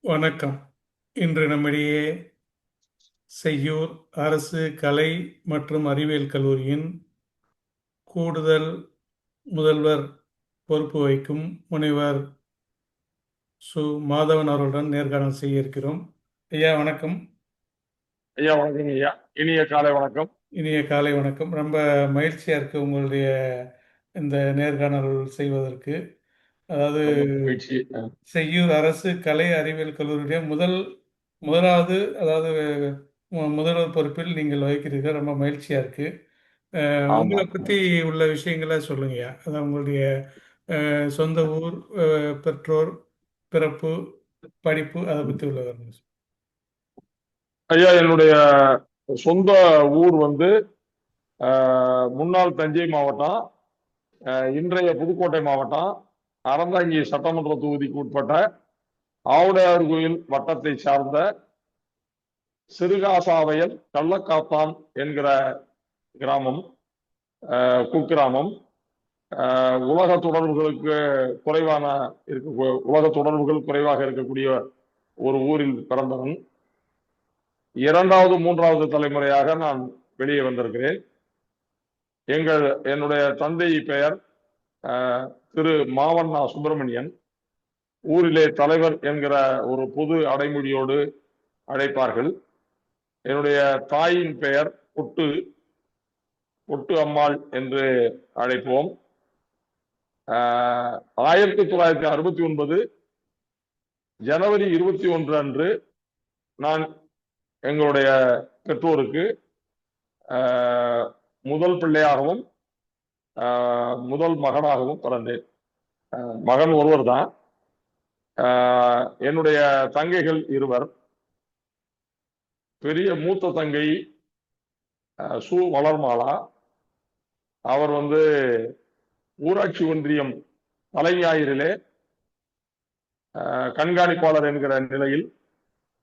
வணக்கம். இன்று நம்மிடையே செய்யூர் அரசு கலை மற்றும் அறிவியல் கல்லூரியின் கூடுதல் முதல்வர் பொறுப்பு வகிக்கும் முனைவர் மாதவன் அவர்களுடன் நேர்காணல் செய்ய இருக்கிறோம். ஐயா வணக்கம். ஐயா வணக்கம் ஐயா. இனிய காலை வணக்கம். இனிய காலை வணக்கம். ரொம்ப மகிழ்ச்சியாக இருக்குது உங்களுடைய இந்த நேர்காணல் செய்வதற்கு. அதாவது ரொம்ப மகிழ்ச்சி. செய்யூர் அரசு கலை அறிவியல் கல்லூரியுடைய முதலாவது, அதாவது முதல்வர் பொறுப்பில் நீங்கள் வகிக்கிறீர்கள். ரொம்ப மகிழ்ச்சியாக இருக்குது. ஆமா. உங்களை பற்றி உள்ள விஷயங்களை சொல்லுங்கய்யா. அதான் உங்களுடைய சொந்த ஊர், பெற்றோர், பிறப்பு, படிப்பு, அதை பற்றி உள்ள விவரங்கள் சொல்லுங்க. ஐயா என்னுடைய சொந்த ஊர் வந்து முன்னாள் தஞ்சை மாவட்டம், இன்றைய புதுக்கோட்டை மாவட்டம், அறந்தாங்கி சட்டமன்ற தொகுதிக்கு உட்பட்ட ஆவுடையார் கோயில் வட்டத்தை சார்ந்த சிறுகாசாவயல் கள்ளக்காத்தான் என்கிற கிராமம், குக்கிராமம். உலக தொடர்புகளுக்கு குறைவான உலக தொடர்புகள் குறைவாக இருக்கக்கூடிய ஒரு ஊரில் பிறந்தவன். இரண்டாவது மூன்றாவது தலைமுறையாக நான் வெளியே வந்திருக்கிறேன். என்னுடைய தந்தை பெயர் திரு மாவண்ணா சுப்பிரமணியன். ஊரிலே தலைவர் என்கிற ஒரு பொது அடைமொழியோடு அழைப்பார்கள். என்னுடைய தாயின் பெயர் பொட்டு அம்மாள் என்று அழைப்போம். 1969 ஜனவரி 21 அன்று நான் எங்களுடைய பெற்றோருக்கு முதல் பிள்ளையாகவும் முதல் மகனாகவும் பிறந்தேன். மகன் ஒருவர் தான். என்னுடைய தங்கைகள் இருவர். பெரிய மூத்த தங்கை சு வளர்மாலா. அவர் ஊராட்சி ஒன்றியம் தலைஞாயிறிலே கண்காணிப்பாளர் என்கிற நிலையில்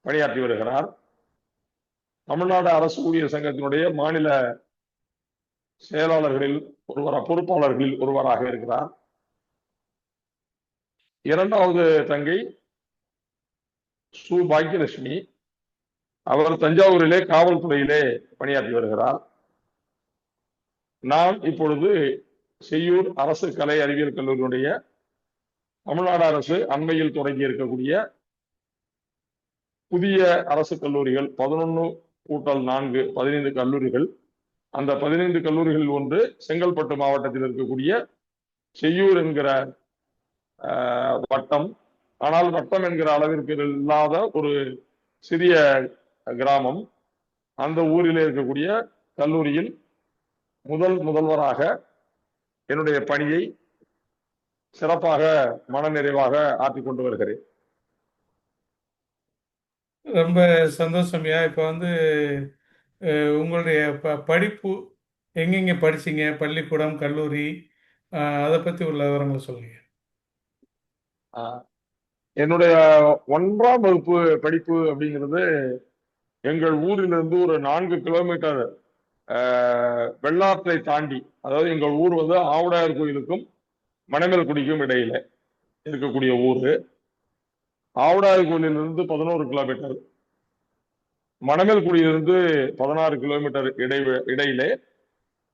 பணியாற்றி வருகிறார். தமிழ்நாடு அரசு ஊழியர் சங்கத்தினுடைய மாநில செயலாளர்களில் பொறுப்பாளர்களில் ஒருவராக இருக்கிறார். இரண்டாவது தங்கை சு பாக்கியலட்சுமி. அவர் தஞ்சாவூரிலே காவல்துறையிலே பணியாற்றி வருகிறார். நான் இப்பொழுது செய்யூர் அரசு கலை அறிவியல் கல்லூரியுடைய தமிழ்நாடு அரசு அண்மையில் தொடங்கி இருக்கக்கூடிய புதிய அரசு கல்லூரிகள் 11+4 15 கல்லூரிகள். அந்த 15 கல்லூரிகளில் ஒன்று செங்கல்பட்டு மாவட்டத்தில் இருக்கக்கூடிய செய்யூர் என்கிற வட்டம். ஆனால் வட்டம் என்கிற அளவிற்கு இல்லாத ஒரு சிறிய கிராமம். அந்த ஊரில் இருக்கக்கூடிய கல்லூரியில் முதல்வராக என்னுடைய பணியை சிறப்பாக மனநிறைவாக ஆற்றிக் கொண்டு வருகிறேன். ரொம்ப சந்தோஷம்யா. இப்போ உங்களுடைய படிப்பு எங்கெங்கே படிச்சீங்க? பள்ளிக்கூடம், கல்லூரி, அதை பற்றி உள்ள விவரங்களை சொல்லுங்க. என்னுடைய 1ஆம் வகுப்பு படிப்பு அப்படிங்கிறது எங்கள் ஊரிலிருந்து ஒரு 4 கிலோமீட்டர் வெள்ளாற்றை தாண்டி, அதாவது எங்கள் ஊர் ஆவுடையார் கோயிலுக்கும் மணமேல்குடிக்கும் இடையில இருக்கக்கூடிய ஊர். ஆவுடையார் கோயிலிலிருந்து 11 கிலோமீட்டர், மணமேல்குடியிலிருந்து 16 கிலோமீட்டர் இடையிலே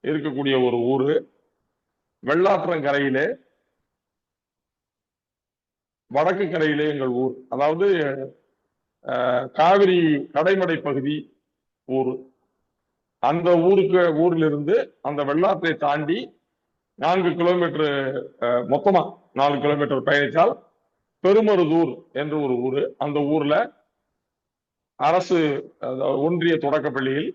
இருக்கக்கூடிய ஒரு ஊரு. வெள்ளாற்றங்கரையிலே வடக்கு கரையிலே எங்கள் ஊர். அதாவது காவிரி கடைமடை பகுதி ஊர். அந்த ஊரிலிருந்து அந்த வெள்ளாற்றை தாண்டி 4 கிலோமீட்டர், மொத்தமா 4 கிலோமீட்டர் பயணித்தால் பெருமருதூர் என்று ஒரு ஊரு. அந்த ஊர்ல அரசு ஒன்றிய தொடக்கப்பள்ளியில்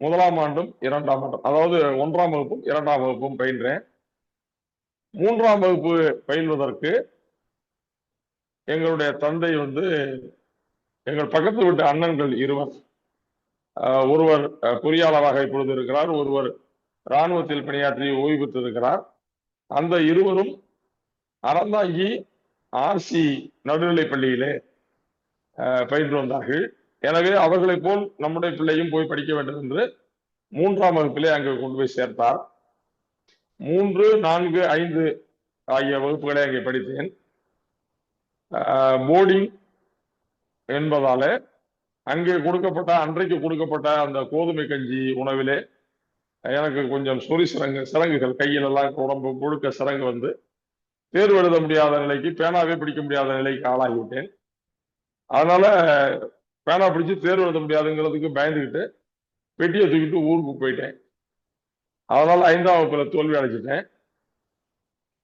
1ஆம் ஆண்டும் 2ஆம் ஆண்டும், அதாவது 1ஆம் வகுப்பும் 2ஆம் வகுப்பும் பயின்றேன். 3ஆம் வகுப்பு பயில்வதற்கு எங்களுடைய தந்தை எங்கள் பக்கத்து வீட்டு அண்ணன்கள் இருவர், ஒருவர் பொறியாளராக இப்பொழுது இருக்கிறார், ஒருவர் இராணுவத்தில் பணியாற்றி ஓய்வு பெற்றிருக்கிறார். அந்த இருவரும் அறந்தாங்கி ஆர்சி நடுநிலை பள்ளியிலே பயின்று வந்தார்கள். எனவே அவர்களை போல் நம்முடைய பிள்ளையும் போய் படிக்க வேண்டும் என்று 3ஆம் வகுப்பிலே அங்கு கொண்டு போய் சேர்த்தார். 3, 4, 5 ஆகிய வகுப்புகளை அங்கே படித்தேன். போர்டிங் என்பதாலே அங்கே கொடுக்கப்பட்ட அன்றைக்கு கொடுக்கப்பட்ட அந்த கோதுமை கஞ்சி உணவிலே எனக்கு கொஞ்சம் சொறி சிறங்குகள் கையில் எல்லாம் உடம்பு முழுக்க சிறங்கு வந்து தேர்வு எழுத முடியாத நிலைக்கு, பேனாவே பிடிக்க முடியாத நிலைக்கு ஆளாகிவிட்டேன். அதனால பேனா பிடிச்சு தேர்வு எழுத முடியாதுங்கிறதுக்கு பயந்துக்கிட்டு பெட்டியை தூக்கிட்டு ஊருக்கு போயிட்டேன். அதனால 5ஆம் வகுப்புல தோல்வி அடைஞ்சிட்டேன்.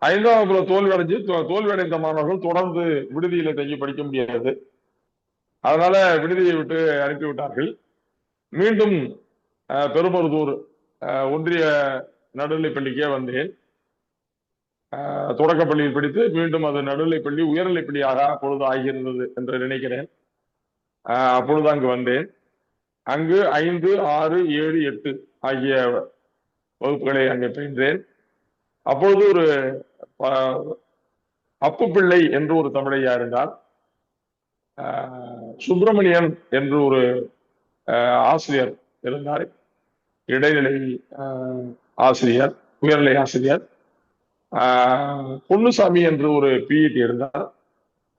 5ஆம் வகுப்புல தோல்வி அடைஞ்சு தோல்வி அடைந்த மாணவர்கள் தொடர்ந்து விடுதியில தங்கி படிக்க முடியாது. அதனால விடுதியை விட்டு அனுப்பிவிட்டார்கள். மீண்டும் பெருமருதூர் ஒன்றிய நடுநிலைப்பள்ளிக்கே வந்தேன். தொடக்கப்பள்ளியில் படித்து மீண்டும் அது நடுநிலைப்பள்ளி உயர்நிலைப்பள்ளியாக அப்பொழுது ஆகியிருந்தது என்று நினைக்கிறேன். அப்பொழுது அங்கு வந்தேன். அங்கு 5, 6, 7, 8 ஆகிய வகுப்புகளை அங்கே பயின்றேன். அப்பொழுது ஒரு அப்பு பிள்ளை என்று ஒரு தமிழையா இருந்தார். சுப்பிரமணியன் என்று ஒரு ஆசிரியர் இருந்தார், இடைநிலை ஆசிரியர், உயர்நிலை ஆசிரியர். பொன்னுசாமி என்று ஒரு பிஇடி இருந்தார்.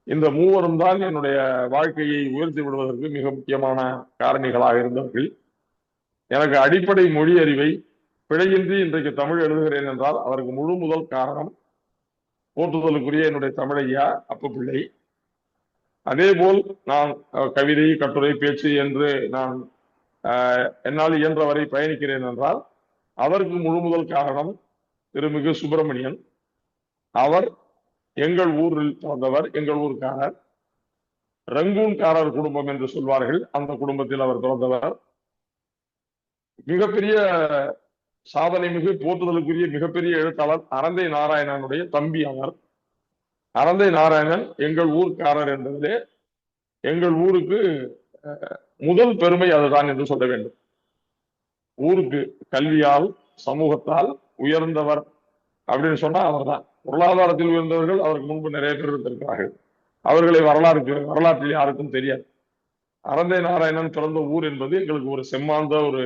இந்த மூவரும் தான் என்னுடைய வாழ்க்கையை உயர்த்தி விடுவதற்கு மிக முக்கியமான காரணிகளாக இருந்தவர்கள். எனக்கு அடிப்படை மொழி அறிவை பிழையின்றி இன்றைக்கு தமிழ் எழுதுகிறேன் என்றால் அதற்கு முழு முதல் காரணம் போற்றுதலுக்குரிய என்னுடைய தமிழையா அப்பு பிள்ளை. அதேபோல் நான் கவிதை, கட்டுரை, பேச்சு என்று நான் என்னால் இயன்றவரை பயணிக்கிறேன் என்றால் அதற்கு முழு முதல் காரணம் திருமிகு சுப்பிரமணியன். அவர் எங்கள் ஊரில் பிறந்தவர், எங்கள் ஊர்க்காரர். ரங்கூன்காரர் குடும்பம் என்று சொல்வார்கள், அந்த குடும்பத்தில் அவர் பிறந்தவர். மிகப்பெரிய சாதனை மிகு போற்றுதலுக்குரிய மிகப்பெரிய எழுத்தாளர் அரந்தை நாராயணனுடைய தம்பி அவர். அரந்தை நாராயணன் எங்கள் ஊர்க்காரர் என்பதிலே எங்கள் ஊருக்கு முதல் பெருமை அதுதான் என்று சொல்ல வேண்டும். ஊருக்கு கல்வியால், சமூகத்தால் உயர்ந்தவர் அப்படின்னு சொன்னா அவர் தான். பொருளாதாரத்தில் உயர்ந்தவர்கள் அவருக்கு முன்பு நிறைய பேர் இருந்திருக்கிறார்கள். அவர்களை வரலாற்றில் யாருக்கும் தெரியாது. அரந்தை நாராயணன் பிறந்த ஊர் என்பது எங்களுக்கு ஒரு செம்மாந்த ஒரு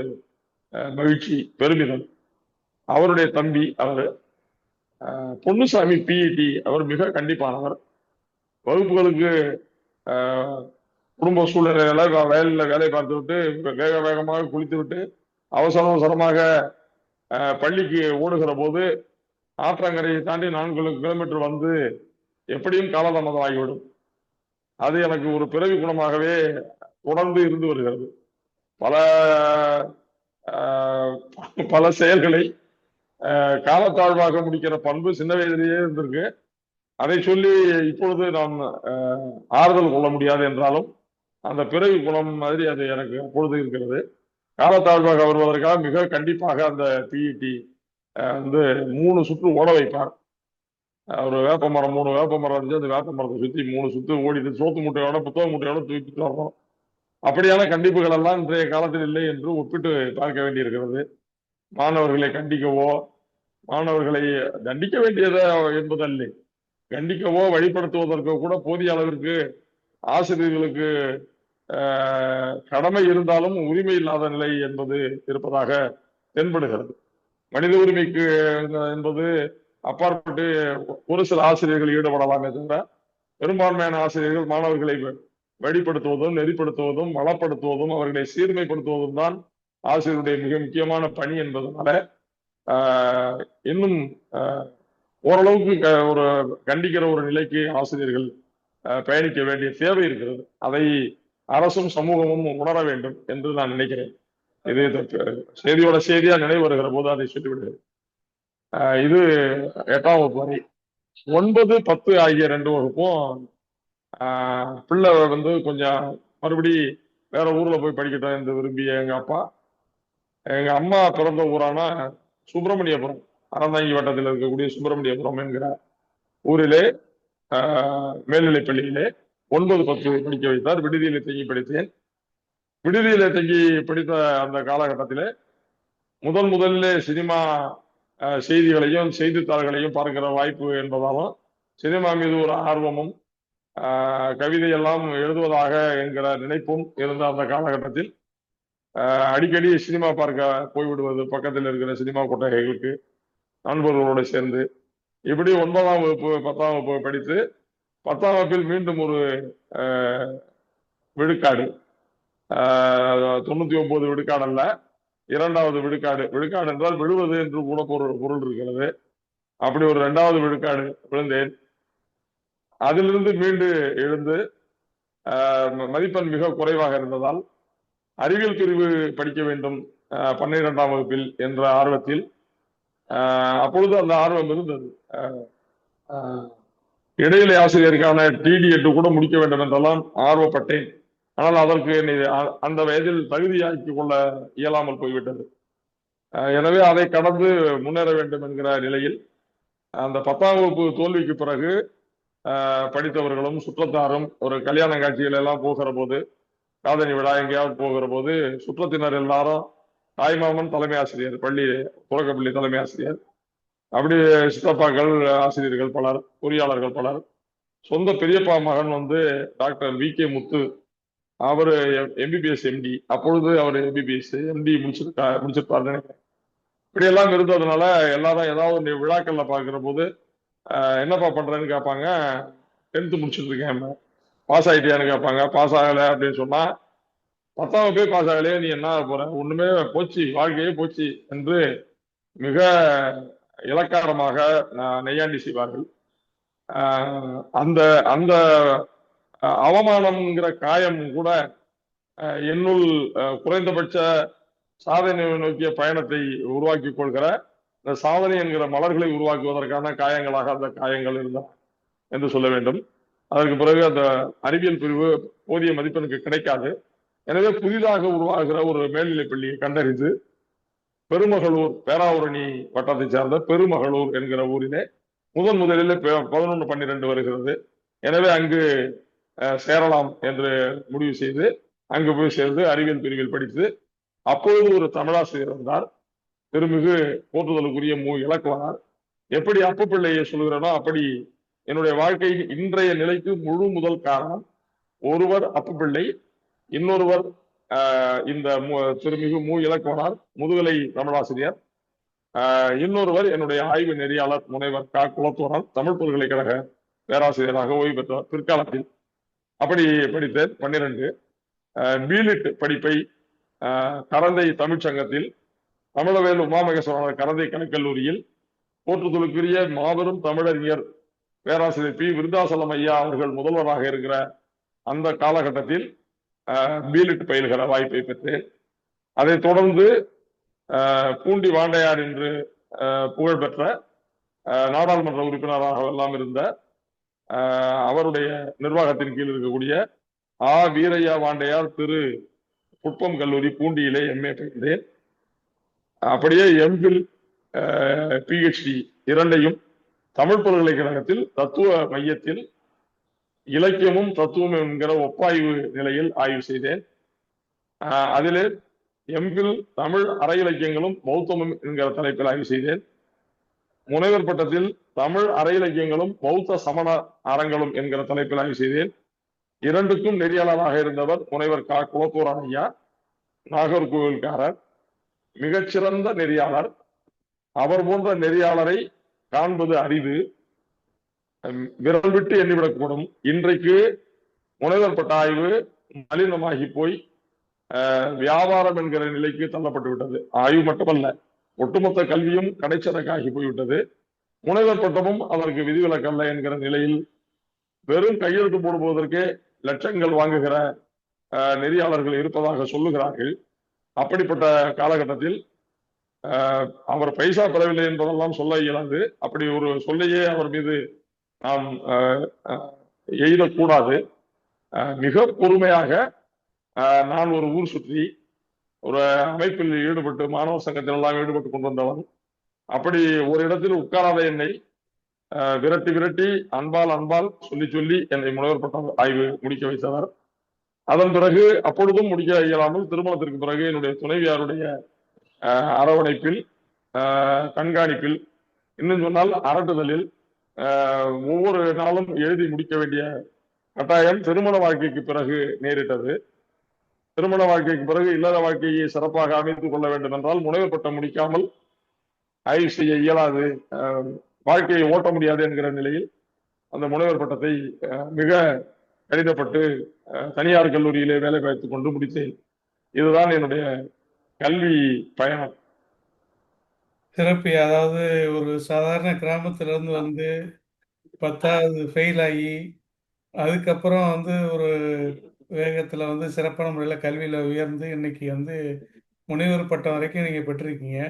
மகிழ்ச்சி, பெருமிதம். அவருடைய தம்பி அவர் பொன்னுசாமி பிஇடி, அவர் மிக கண்டிப்பானவர். வகுப்புகளுக்கு குடும்ப சூழ்நிலைகளை வயலில் வேலை பார்த்து விட்டு வேக வேகமாக குளித்து விட்டு அவசர அவசரமாக பள்ளிக்கு ஓடுகிற போது ஆற்றங்கரையை தாண்டி 4 கிலோமீட்டர் வந்து எப்படியும் காலதாமதம் ஆகிவிடும். அது எனக்கு ஒரு பிறவி குணமாகவே தொடர்ந்து இருந்து வருகிறது. பல செயல்களை காலத்தாழ்வாக முடிக்கிற பண்பு சின்ன வயதிலேயே இருந்திருக்கு. அதை சொல்லி இப்பொழுது நாம் ஆறுதல் கொள்ள முடியாது என்றாலும் அந்த பிறவி குணம் மாதிரி அது எனக்கு அப்பொழுது இருக்கிறது. காலத்தாழ்வாக வருவதற்காக மிக கண்டிப்பாக அந்த பிஇடி வந்து 3 சுற்று ஓட வைப்பார். ஒரு வேப்ப மரம் 3 வேப்ப மரம் இருந்துச்சு, அந்த வேப்ப மரத்தை சுற்றி 3 சுற்று ஓடிட்டு சோத்து மூட்டையோட புத்தக மூட்டையோட தூக்கிட்டு வரணும். அப்படியான கண்டிப்புகள் எல்லாம் இன்றைய காலத்தில் இல்லை என்று ஒப்பிட்டு பார்க்க வேண்டியிருக்கிறது. மாணவர்களை கண்டிக்கவோ, மாணவர்களை தண்டிக்க வேண்டியது என்பதல்ல, கண்டிக்கவோ வழிபடுத்துவதற்கோ கூட போதிய அளவிற்கு ஆசிரியர்களுக்கு கடமை இருந்தாலும் உரிமை இல்லாத நிலை என்பது இருப்பதாக தென்படுகிறது. மனித உரிமைக்கு என்பது அப்பாற்பட்டு ஒரு சில ஆசிரியர்கள் ஈடுபடலாமே தவிர பெரும்பான்மையான ஆசிரியர்கள் மாணவர்களை வழிபடுத்துவதும், நெறிப்படுத்துவதும், வளப்படுத்துவதும், அவர்களை சீர்மைப்படுத்துவதும் தான் ஆசிரியருடைய மிக முக்கியமான பணி என்பதனால இன்னும் ஓரளவுக்கு ஒரு கண்டிக்கிற ஒரு நிலைக்கு ஆசிரியர்கள் பயணிக்க வேண்டிய தேவை இருக்கிறது. அதை அரசும் சமூகமும் உணர வேண்டும் என்று நான் நினைக்கிறேன். இது செய்தியோட செய்தியா நினைவு வருகிற போது அதை சொல்லிவிடுகிறேன். இது 8ஆம் வகுப்பு வரை. 9, 10 ஆகிய 2 வகுப்பும் பிள்ளை வந்து கொஞ்சம் மறுபடி வேற ஊர்ல போய் படிக்கட்டும் என்று விரும்பிய எங்க அப்பா, எங்க அம்மா பிறந்த ஊரான சுப்பிரமணியபுரம், அறந்தாங்கி வட்டத்தில் இருக்கக்கூடிய சுப்பிரமணியபுரம் என்கிற ஊரிலே மேல்நிலைப் பள்ளியிலே 9, 10 படிக்க வைத்தார். விடுதியிலே தங்கி படித்தேன். விடுதியிலே தங்கி படித்த அந்த காலகட்டத்திலே முதலிலே சினிமா செய்திகளையும் செய்தித்தாள்களையும் பார்க்கிற வாய்ப்பு என்பதாலும் சினிமா மீது ஒரு ஆர்வமும் கவிதையெல்லாம் எழுதுவதாக என்கிற நினைப்பும் இருந்த அந்த காலகட்டத்தில் அடிக்கடி சினிமா பார்க்க போய்விடுவது, பக்கத்தில் இருக்கிற சினிமா கொட்டகைகளுக்கு நண்பர்களோடு சேர்ந்து, இப்படி 9ஆம் வகுப்பு 10ஆம் வகுப்பு படித்து 10ஆம் வகுப்பில் மீண்டும் ஒரு விழுக்காடு. 99 விழுக்காடு அல்ல, 2வது விழுக்காடு. விழுக்காடு என்றால் விழுவது என்று கூட பொருள் இருக்கிறது. அப்படி ஒரு 2வது விழுக்காடு விழுந்தேன். அதிலிருந்து மீண்டு எழுந்து மதிப்பெண் மிக குறைவாக இருந்ததால் அறிவியல் பிரிவு படிக்க வேண்டும் 12ஆம் வகுப்பில் என்ற ஆர்வத்தில், அப்பொழுது அந்த ஆர்வம் இருந்தது. இடைநிலை ஆசிரியருக்கான TD8 கூட முடிக்க வேண்டும் என்றெல்லாம் ஆர்வப்பட்டேன். ஆனால் அதற்கு அந்த வயதில் தகுதியாக்கிக் கொள்ள இயலாமல் போய்விட்டது. எனவே அதை கடந்து முன்னேற வேண்டும் என்கிற நிலையில் அந்த 10ஆம் வகுப்பு தோல்விக்கு பிறகு படித்தவர்களும் சுற்றத்தாரும் ஒரு கல்யாண காட்சிகள் எல்லாம் போகிற போது, காதணி விழா எங்கேயாவது போகிற போது சுற்றத்தினர் எல்லாரும் தாய்மாமன் தலைமை ஆசிரியர், பள்ளி தொடக்கப்பள்ளி தலைமை ஆசிரியர், அப்படி சித்தப்பாக்கள் ஆசிரியர்கள் பலர், பொறியாளர்கள் பலர், சொந்த பெரியப்பா மகன் டாக்டர் VK முத்து, அவரு MBBS MD, அப்பொழுது அவர் MBBS MD முடிச்சிருப்பார் நினைக்கிறேன். இப்படி எல்லாம் இருந்ததுனால எல்லாரும் ஏதாவது விழாக்கள்ல பாக்குற போது என்னப்பா பண்றேன்னு கேட்பாங்க. 10th முடிச்சுட்டு இருக்கேன், பாஸ் ஆயிட்டியான்னு கேட்பாங்க. பாஸ் ஆகலை அப்படின்னு சொன்னா, 10ஆம் வகுப்பே பாஸ் ஆகலையே, நீ என்ன போற, ஒண்ணுமே போச்சு, வாழ்க்கையே போச்சு என்று மிக இலக்காரமாக நெய்யாண்டி செய்வார்கள். அந்த அந்த அவமானம்ங்கிற காயம் கூட என்னுள் குறைந்தபட்ச சாதனை நோக்கிய பயணத்தை உருவாக்கி கொள்கிற இந்த சாதனை என்கிற மலர்களை உருவாக்குவதற்கான காயங்களாக அந்த காயங்கள் இருந்தன என்று சொல்ல வேண்டும். அதற்கு பிறகு அந்த அறிவியல் பிரிவு போதிய மதிப்பெனுக்கு கிடைக்காது. எனவே புதிதாக உருவாகிற ஒரு மேல்நிலை பள்ளியை கண்டறிந்து பெருமகளூர், பேராவூரணி வட்டத்தை சார்ந்த பெருமகளூர் என்கிற ஊரிலே முதலில் 11, 12 வருகிறது. எனவே அங்கு சேரலாம் என்று முடிவு செய்து அங்கு போய் சேர்ந்து அறிவியல் பிரிவில் படித்து, அப்பொழுது ஒரு தமிழாசிரியர் வந்தார், திருமிகு போற்றுதலுக்குரிய இலக்குவனார். எப்படி அப்பு பிள்ளையை சொல்கிறனோ அப்படி என்னுடைய வாழ்க்கையின் இன்றைய நிலைக்கு முழு முதல் காரணம் ஒருவர் அப்பு பிள்ளை, இன்னொருவர் இந்த திருமிகு இலக்குவனார், முதுகலை தமிழாசிரியர், இன்னொருவர் என்னுடைய ஆய்வு நெறியாளர் முனைவர் குலத்தோரால், தமிழ் பல்கலைக்கழக பேராசிரியராக ஓய்வு பெற்றவர் பிற்காலத்தில். அப்படி படித்தேன். 12 பிலிட் படிப்பை கரந்தை தமிழ்ச்சங்கத்தில், தமிழவேல் உமாமகேஸ்வரர் கரந்தை கலைக்கல்லூரியில் போற்றுதலுக்குரிய மாபெரும் தமிழறிஞர் பேராசிரியர் விருத்தாசலம் ஐயா அவர்கள் முதல்வராக இருக்கிற அந்த காலகட்டத்தில் பிலிட் பயில்கிற வாய்ப்பை பெற்றேன். அதைத் தொடர்ந்து பூண்டி வாண்டையார் என்று புகழ்பெற்ற நாடாளுமன்ற உறுப்பினராக எல்லாம் இருந்த அவருடைய நிர்வாகத்தின் கீழ் இருக்கக்கூடிய வீரையா வாண்டையார் திரு புட்பம் கல்லூரி பூண்டியிலே MA பயின்றேன். அப்படியே MPhil PhD இரண்டையும் தமிழ் பல்கலைக்கழகத்தில் தத்துவ மையத்தில் இலக்கியமும் தத்துவமும் என்கிற ஒப்பாய்வு நிலையில் ஆய்வு செய்தேன். அதிலே MPhil தமிழ் அற இலக்கியங்களும் பௌத்தமும் என்கிற தலைப்பில் ஆய்வு செய்தேன். முனைவர் பட்டத்தில் தமிழ் அற இலக்கியங்களும் பௌத்த சமண அறங்களும் என்கிற தலைப்பில் ஆய்வு செய்தேன். இரண்டுக்கும் நெறியாளராக இருந்தவர் முனைவர் குலத்தோரான் ஐயா, நாகர்கோவில்காரர், மிகச்சிறந்த நெறியாளர். அவர் போன்ற நெறியாளரை காண்பது அரிது, விரல் விட்டு எண்ணிவிடக்கூடும். இன்றைக்கு முனைவர் பட்ட ஆய்வு மலினமாகி போய் வியாபாரம் என்கிற நிலைக்கு தள்ளப்பட்டு விட்டது. ஆய்வு மட்டுமல்ல, ஒட்டுமொத்த கல்வியும் கடைச்சரக்காகி போய்விட்டது. முனைவர் பட்டமும் அதற்கு விதிவிலக்கல்ல என்கிற நிலையில் வெறும் கையெழுத்து போடுவதற்கே லட்சங்கள் வாங்குகிற நெறியாளர்கள் இருப்பதாக சொல்லுகிறார்கள். அப்படிப்பட்ட காலகட்டத்தில் அவர் பைசா பெறவில்லை என்பதெல்லாம் சொல்ல இயலாது. அப்படி ஒரு சொல்லையே அவர் மீது நாம் எய்தக்கூடாது. மிக பொறுமையாக நான் ஒரு ஊர் சுற்றி ஒரு அமைப்பில் ஈடுபட்டு, மாணவர் சங்கத்தில் எல்லாம் ஈடுபட்டு கொண்டு வந்தவன். அப்படி ஒரு இடத்தில் உட்காராத என்னை விரட்டி விரட்டி அன்பால் சொல்லி சொல்லி என்னை முனைவர் பட்ட ஆய்வு முடிக்க வைத்தவர். அதன் பிறகு அப்பொழுதும் முடிக்க இயலாமல் திருமணத்திற்கு பிறகு என்னுடைய துணைவியாருடைய அரவணைப்பில், கண்காணிப்பில், இன்னும் சொன்னால் அரட்டுதலில் ஒவ்வொரு நாளும் எழுதி முடிக்க வேண்டிய கட்டாயம் திருமண வாழ்க்கைக்கு பிறகு நேரிட்டது. திருமண வாழ்க்கைக்கு பிறகு இல்லற வாழ்க்கையை சிறப்பாக அமைத்துக் கொள்ள வேண்டும் என்றால் முனைவர் பட்டம் முடிக்காமல் ஆய்வு செய்ய இயலாது, வாழ்க்கையை ஓட்ட முடியாது என்கிற நிலையில் அந்த முனைவர் பட்டத்தை மிக கடிதப்பட்டு தனியார் கல்லூரியிலே வேலை பார்த்துக் கொண்டு முடித்தேன். இதுதான் என்னுடைய கல்வி பயணம். சிறப்பு. அதாவது ஒரு சாதாரண கிராமத்துல இருந்து வந்து 10வது ஃபெயில் ஆகி அதுக்கப்புறம் வந்து ஒரு வேகத்தில் வந்து சிறப்பான முறையில் கல்வியில் உயர்ந்து இன்னைக்கு வந்து முனைவர் பட்டம் வரைக்கும் நீங்கள் பெற்றிருக்கீங்க.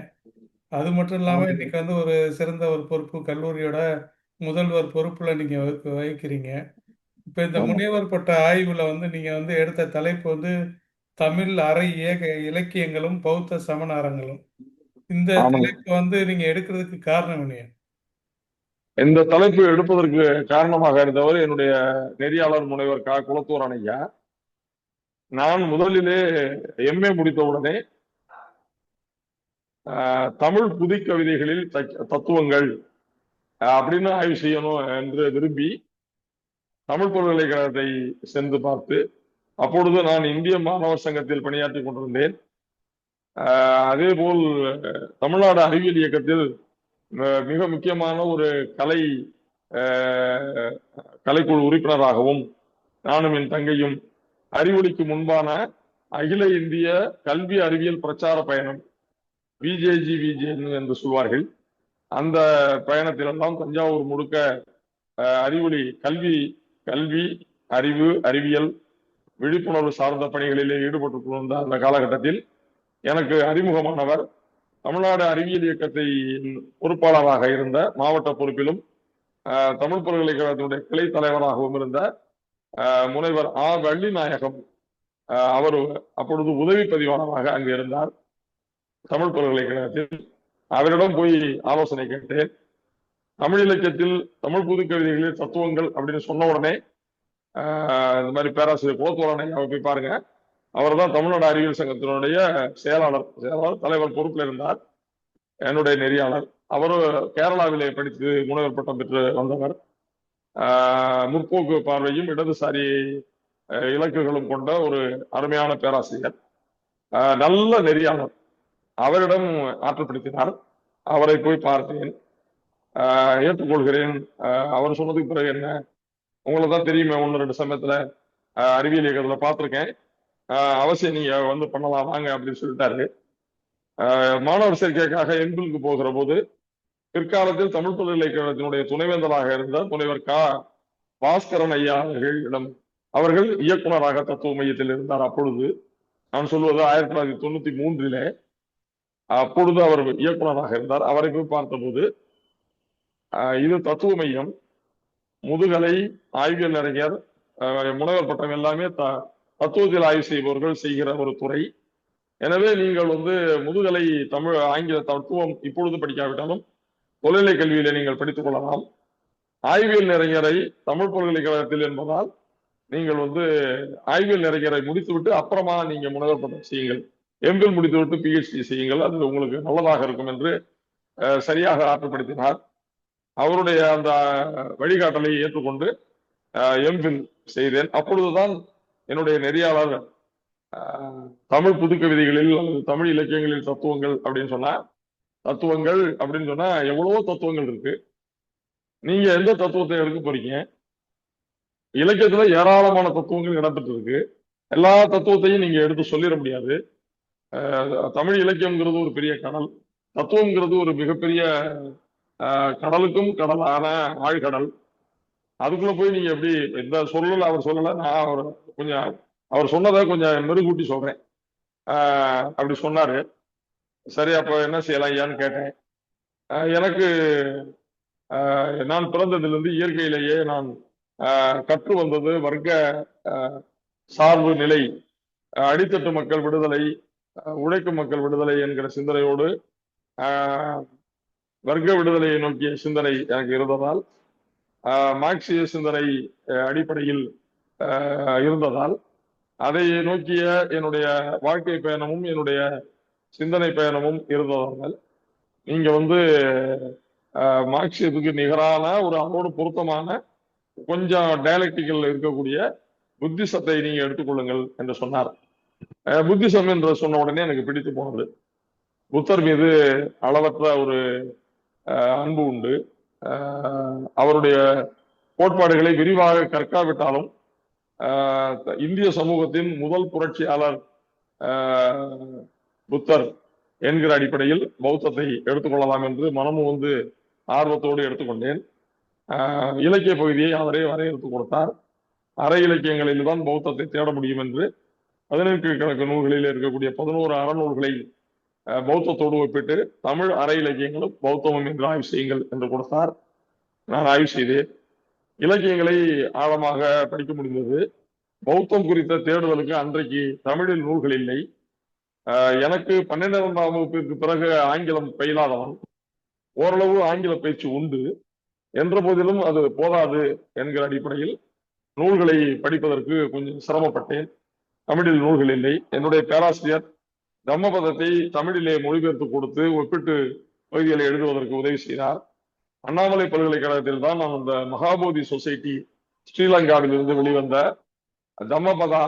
அது மட்டும் இல்லாமல் ஆமாங்க. இன்னைக்கு வந்து ஒரு சிறந்த ஒரு பொறுப்பு கல்லூரியோட முதல்வர் பொறுப்பில் நீங்கள் வகிக்கிறீங்க. இப்போ இந்த ஆமா. முனைவர் பட்ட ஆய்வில் வந்து நீங்கள் வந்து எடுத்த தலைப்பு வந்து தமிழ் அறை இலக்கியங்களும் பௌத்த சமணாரங்களும். இந்த ஆமாங்க. தலைப்பு வந்து நீங்கள் எடுக்கிறதுக்கு காரணம் என்ன? இந்த தலைப்பு எடுப்பதற்கு காரணமாக இருந்தவர் என்னுடைய நெறியாளர் முனைவர் குளத்தூரான் ஐயா. நான் முதலிலே எம்ஏ முடித்தவுடனே தமிழ் புது கவிதைகளில் தத்துவங்கள் அப்படின்னு ஆய்வு செய்யணும் என்று விரும்பி தமிழ் பல்கலைக்கழகத்தை சென்று பார்த்து, அப்பொழுது நான் இந்திய மாணவர் சங்கத்தில் பணியாற்றி கொண்டிருந்தேன். அதே போல் தமிழ்நாடு அறிவியல் இயக்கத்தில் மிக முக்கியமான ஒரு கலைக்குழு உறுப்பினராகவும் நானும் என் தங்கையும் அறிவொளிக்கு முன்பான அகில இந்திய கல்வி அறிவியல் பிரச்சார பயணம் பிஜேஜி என்று சொல்வார்கள், அந்த பயணத்திலெல்லாம் தஞ்சாவூர் முழுக்க அறிவொளி கல்வி அறிவு அறிவியல் விழிப்புணர்வு சார்ந்த பணிகளிலே ஈடுபட்டு கொண்டிருந்த அந்த காலகட்டத்தில் எனக்கு அறிமுகமானவர் தமிழ்நாடு அறிவியல் இயக்கத்தை பொறுப்பாளராக இருந்த மாவட்ட பொறுப்பிலும் தமிழ் பல்கலைக்கழகத்தினுடைய கிளை தலைவராகவும் இருந்த முனைவர் வள்ளிநாயகம். அவர் அப்பொழுது உதவி பதிவாளராக அங்கு இருந்தார் தமிழ் பல்கலைக்கழகத்தில். அவரிடம் போய் ஆலோசனை கேட்டேன். தமிழ் இலக்கியத்தில் தமிழ் புது கவிதைகளில் தத்துவங்கள் அப்படின்னு சொன்ன உடனே இந்த மாதிரி பேராசிரியர் குளத்தூரான் ஐயாவை போய் பாருங்க, அவர் தான் தமிழ்நாடு அறிவியல் சங்கத்தினுடைய செயலாளர் தலைவர் பொறுப்பில் இருந்தார். என்னுடைய நெறியாளர் அவரும் கேரளாவிலே படித்து முனைவர் பட்டம் பெற்று வந்தவர். முற்போக்கு பார்வையும் இடதுசாரி இலக்குகளும் கொண்ட ஒரு அருமையான பேராசிரியர், நல்ல நெறியாளர். அவரிடம் ஆற்றுப்படுத்தினார். அவரை போய் பார்த்தேன். ஏற்றுக்கொள்கிறேன். அவர் சொன்னதுக்கு பிறகு என்ன, உங்களை தான் தெரியுமே, 1-2 சமயத்துல அறிவியல் இயக்கத்துல பார்த்திருக்கேன், அவசியம் நீங்க வந்து பண்ணலாம் வாங்க அப்படின்னு சொல்லிட்டாரு. மாணவர் சேர்க்கைக்காக எம்பிலுக்கு போகிற போது பிற்காலத்தில் தமிழ் பல்கலைக்கழகத்தினுடைய துணைவேந்தராக இருந்த முனைவர் பாஸ்கரன் ஐயா அவர்கள் இயக்குனராக தத்துவ மையத்தில் இருந்தார். அப்பொழுது நான் சொல்வது 1993 அப்பொழுது அவர் இயக்குனராக இருந்தார். அவரை போய் பார்த்தபோது இது தத்துவ மையம், முதுகலை ஆய்வியல் அறிஞர் முனைவர் பட்டம் எல்லாமே தத்துவத்தில் ஆய்வு செய்பவர்கள் செய்கிற ஒரு துறை. எனவே நீங்கள் வந்து முதுகலை தமிழ் ஆங்கில தத்துவம் இப்பொழுது படிக்காவிட்டாலும் தொழிலை கல்வியில நீங்கள் படித்துக் கொள்ளலாம். ஆய்வியல் நிறைஞரை தமிழ் பல்கலைக்கழகத்தில் என்பதால் நீங்கள் வந்து ஆய்வியல் நிறைஞரை முடித்துவிட்டு அப்புறமா நீங்க முனைவர் பட்டம் செய்யுங்கள், எம்பில் முடித்துவிட்டு பிஹெச்டி செய்யுங்கள், அது உங்களுக்கு நல்லதாக இருக்கும் என்று சரியாக ஆற்றுப்படுத்தினார். அவருடைய அந்த வழிகாட்டலை ஏற்றுக்கொண்டு எம்பில் செய்தேன். அப்பொழுதுதான் என்னுடைய நெறியாளர் தமிழ் புது கவிதைகளில் அல்லது தமிழ் இலக்கியங்களில் தத்துவங்கள் அப்படின்னு சொன்னா எவ்வளவோ தத்துவங்கள் இருக்கு, நீங்க எந்த தத்துவத்தை எடுக்க போறீங்க? இலக்கியத்துல ஏராளமான தத்துவங்கள் இடம்பெற்று இருக்கு, எல்லா தத்துவத்தையும் நீங்க எடுத்து சொல்லிட முடியாது. தமிழ் இலக்கியம்ங்கிறது ஒரு பெரிய கடல், தத்துவம்ங்கிறது ஒரு மிகப்பெரிய கடலுக்கும் கடலான ஆழ்கடல். அதுக்குள்ள போய் நீங்க எப்படி எந்த சொல்லல, அவர் சொல்லல, நான் கொஞ்சம் அவர் சொன்னதை கொஞ்சம் மெருகூட்டி சொல்றேன். அப்படி சொன்னாரு. சரி, அப்ப என்ன செய்யலாம் ஐயான்னு கேட்டேன். எனக்கு நான் பிறந்ததிலிருந்து இயற்கையிலேயே நான் கற்று வந்தது வர்க்க சார்பு நிலை, அடித்தட்டு மக்கள் விடுதலை, உழைக்கும் மக்கள் விடுதலை என்கிற சிந்தனையோடு வர்க்க விடுதலையை நோக்கிய சிந்தனை எனக்கு இருந்ததால், மார்க்சிய சிந்தனை அடிப்படையில் இருந்ததால், அதை நோக்கிய என்னுடைய வாழ்க்கை பயணமும் என்னுடைய சிந்தனை பயணமும் இருந்ததால், நீங்க வந்து மார்க்சியத்துக்கு நிகரான ஒரு அதோடு பொருத்தமான கொஞ்சம் டயலக்டிக்கல் இருக்கக்கூடிய புத்திசத்தை நீங்க எடுத்துக்கொள்ளுங்கள் என்று சொன்னார். புத்திசம் என்று சொன்ன உடனே எனக்கு பிடித்து போனது. புத்தர் மீது அளவற்ற ஒரு அன்பு உண்டு. அவருடைய கோட்பாடுகளை விரிவாக கற்காவிட்டாலும் இந்திய சமூகத்தின் முதல் புரட்சியாளர் புத்தர் என்கிற அடிப்படையில் பௌத்தத்தை எடுத்துக்கொள்ளலாம் என்று மனமும் வந்து ஆர்வத்தோடு எடுத்துக்கொண்டேன். இலக்கிய பகுதியை அவரே வரையறுத்து கொடுத்தார். அரை இலக்கியங்களில் தான் பௌத்தத்தை தேட முடியும் என்று 18 கணக்கு நூல்களில் இருக்கக்கூடிய 11 அறநூல்களை பௌத்தத்தோடு ஒப்பிட்டு தமிழ் அரை இலக்கியங்களும் பௌத்தமும் என்று ஆய்வு செய்யுங்கள் என்று கொடுத்தார். நான் ஆய்வு செய்தேன். இலக்கியங்களை ஆழமாக படிக்க முடிந்தது. பௌத்தம் குறித்த தேடுதலுக்கு அன்றைக்கு தமிழில் நூல்கள் இல்லை. எனக்கு 12ஆம் வகுப்பிற்கு பிறகு ஆங்கிலம் பயிலாதவன், ஓரளவு ஆங்கில பயிற்சி உண்டு என்ற போதிலும் அது போதாது என்கிற அடிப்படையில் நூல்களை படிப்பதற்கு கொஞ்சம் சிரமப்பட்டேன். தமிழில் நூல்கள் இல்லை. என்னுடைய பேராசிரியர் தம்மபதத்தை தமிழிலே மொழிபெயர்த்து கொடுத்து ஒப்பிட்டு பகுதிகளை எழுதுவதற்கு உதவி செய்தார். அண்ணாமலை பல்கலைக்கழகத்தில் தான் நான் அந்த மகாபோதி சொசைட்டி ஸ்ரீலங்காவில் இருந்து வெளிவந்த தம்மபதா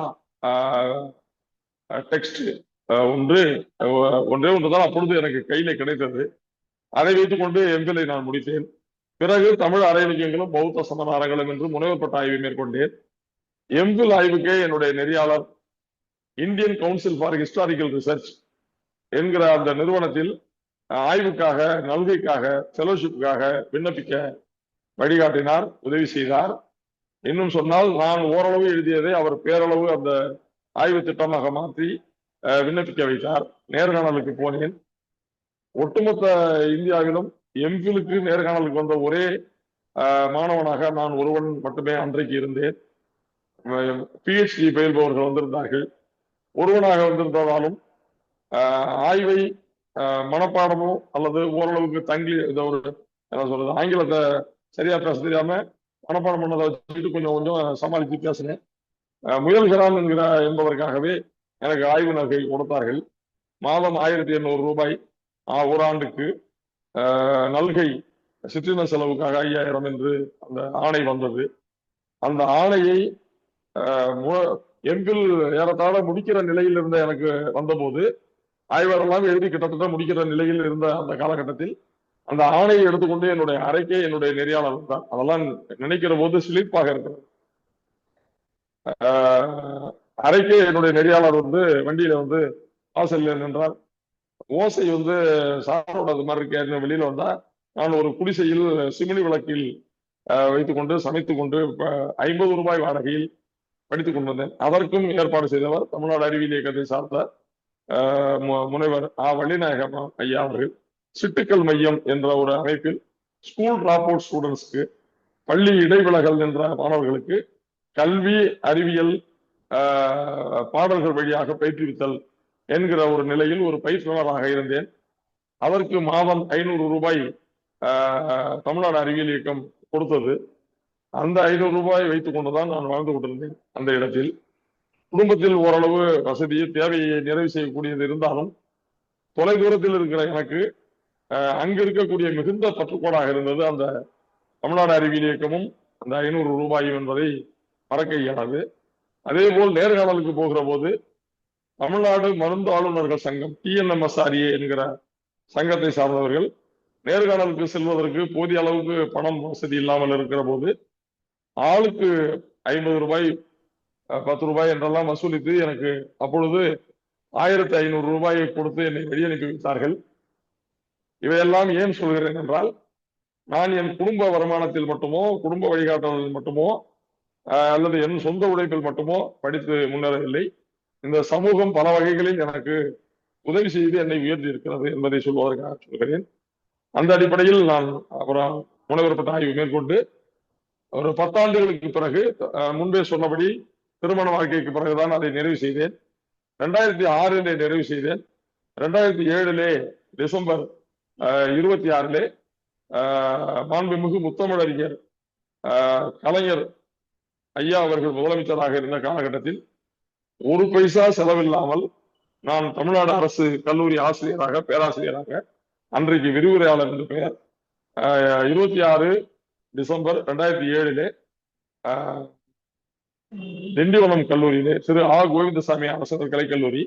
டெக்ஸ்ட் ஒன்றே ஒன்றுதான் அப்பொழுது எனக்கு கையில கிடைத்தது. அதை வைத்துக் கொண்டு எம்பிலை நான் முடித்தேன். பிறகு தமிழ் அரை இலக்கியங்களும் பௌத்த சமணாரங்களும் என்று முனைவப்பட்ட ஆய்வை மேற்கொண்டேன். எம்பில் ஆய்வுக்கே என்னுடைய நெறியாளர் Indian Council for Historical Research என்கிற அந்த நிறுவனத்தில் ஆய்வுக்காக, நல்கைக்காக, ஃபெலோஷிப்புக்காக விண்ணப்பிக்க வழிகாட்டினார், உதவி செய்தார். இன்னும் சொன்னால் நான் ஓரளவு எழுதியதை அவர் பேரளவு அந்த ஆய்வு திட்டமாக மாற்றி விண்ணப்பிக்க வைத்தார். நேர்காணலுக்கு போனேன். ஒட்டுமொத்த இந்தியாவிலும் எம்பிலுக்கு நேர்காணலுக்கு வந்த ஒரே மாணவனாக நான் ஒருவன் மட்டுமே அன்றைக்கு இருந்தேன். பிஹெச்டி பயில்பவர்கள் வந்திருந்தார்கள். ஒருவனாக வந்திருந்ததாலும் ஆய்வை மனப்பாடமோ அல்லது ஓரளவுக்கு ஒரு என்ன சொல்றது, ஆங்கிலத்தை சரியா பேச தெரியாம மனப்பாடம் பண்ணதை வச்சுட்டு கொஞ்சம் கொஞ்சம் சமாளித்து பேசினேன். முயல்கிறான் என்பதற்காகவே எனக்கு ஆய்வு நகை கொடுத்தார்கள். மாதம் 1800 ரூபாய் ஓராண்டுக்கு. நல்கை சிற்றின செலவுக்காக 5000 என்று அந்த ஆணை வந்தது. அந்த ஆணையை எம்பில் ஏறத்தாழ முடிக்கிற நிலையில் இருந்த எனக்கு வந்தபோது, ஆய்வாளரெல்லாம் எழுதி கிட்டத்தட்ட முடிக்கிற நிலையில் இருந்த அந்த காலகட்டத்தில் அந்த ஆணையை எடுத்துக்கொண்டு என்னுடைய அறைக்கே என்னுடைய நெறியாளர் தான். அதெல்லாம் நினைக்கிற போது சிலிப்பாக இருக்கிறது. அறைக்கே என்னுடைய நெறியாளர் வந்து வண்டியில வந்து வாசல்ல நின்றார். ஓசை வந்து சாரோட மாதிரி இருக்கேன்னு வெளியில வந்தா, நான் ஒரு குடிசையில் சிமினி விளக்கில் வைத்துக் கொண்டு சமைத்துக் கொண்டு 50 ரூபாய் வாடகையில் படித்துக் கொண்டு வந்தேன். அதற்கும் ஏற்பாடு செய்தவர் தமிழ்நாடு அறிவியல் இயக்கத்தை சார்ந்த முனைவர் வள்ளிநாயகம் ஐயா அவர்கள். சிட்டுக்கள் மையம் என்ற ஒரு அமைப்பில் ஸ்கூல் டிராப் அவுட் ஸ்டூடெண்ட்ஸ்க்கு, பள்ளி இடைவிலகல் என்ற மாணவர்களுக்கு கல்வி அறிவியல் பாடல்கள் வழியாக பயிற்றுவித்தல் என்கிற ஒரு நிலையில் ஒரு பயிற்றுனராக இருந்தேன். அதற்கு மாதம் 500 ரூபாய் தமிழ்நாடு அறிவியல் இயக்கம் கொடுத்தது. அந்த 500 ரூபாய் வைத்துக் கொண்டுதான் நான் வாழ்ந்து கொண்டிருந்தேன் அந்த இடத்தில். குடும்பத்தில் ஓரளவு வசதியை, தேவையை நிறைவு செய்யக்கூடியது இருந்தாலும் தொலை தூரத்தில் இருக்கிற எனக்கு அங்கு இருக்கக்கூடிய மிகுந்த பற்றுக்கோடாக இருந்தது அந்த தமிழ்நாடு அறிவியல் இயக்கமும் அந்த 500 ரூபாயும் என்பதை மறக்க இயலாது. அதே போல் நேர்காணலுக்கு போகிற போது தமிழ்நாடு மருந்து ஆளுநர்கள் சங்கம், TNMSRA என்கிற சங்கத்தை சார்ந்தவர்கள் நேர்காணலுக்கு செல்வதற்கு போதிய அளவுக்கு பணம் வசதி இல்லாமல் இருக்கிற போது ஆளுக்கு 50 ரூபாய் 10 ரூபாய் என்றெல்லாம் வசூலித்து எனக்கு அப்பொழுது 1500 ரூபாயை கொடுத்து என்னை வெளியனுப்பி வைத்தார்கள். இவையெல்லாம் ஏன் சொல்கிறேன் என்றால், நான் என் குடும்ப வருமானத்தில் மட்டுமோ, குடும்ப வழிகாட்டுதலில் மட்டுமோ, அல்லது என் சொந்த உழைப்பில் மட்டுமோ படித்து முன்னேறவில்லை. இந்த சமூகம் பல வகைகளில் எனக்கு உதவி செய்து என்னை உயர்த்தி இருக்கிறது என்பதை சொல்வதற்காக சொல்கிறேன். அந்த அடிப்படையில் நான் அப்புறம் முனைவரப்பட்ட ஆய்வு மேற்கொண்டு ஒரு 10 ஆண்டுகளுக்கு பிறகு, முன்பே சொன்னபடி திருமண வாழ்க்கைக்கு பிறகுதான் அதை நிறைவு செய்தேன். 2006 நிறைவு செய்தேன். 2007 டிசம்பர் 26 மாண்புமிகு முத்தமிழறிஞர் கலைஞர் ஐயா அவர்கள் முதலமைச்சராக இருந்த காலகட்டத்தில் ஒரு பைசா செலவில்லாமல் நான் தமிழ்நாடு அரசு கல்லூரி ஆசிரியராக, பேராசிரியராக, அன்றைக்கு விரிவுரையாளர் என்று பெயர், 26 டிசம்பர் 2007 திண்டிவனம் கல்லூரியிலே திரு கோவிந்தசாமி அரசு கலைக்கல்லூரி,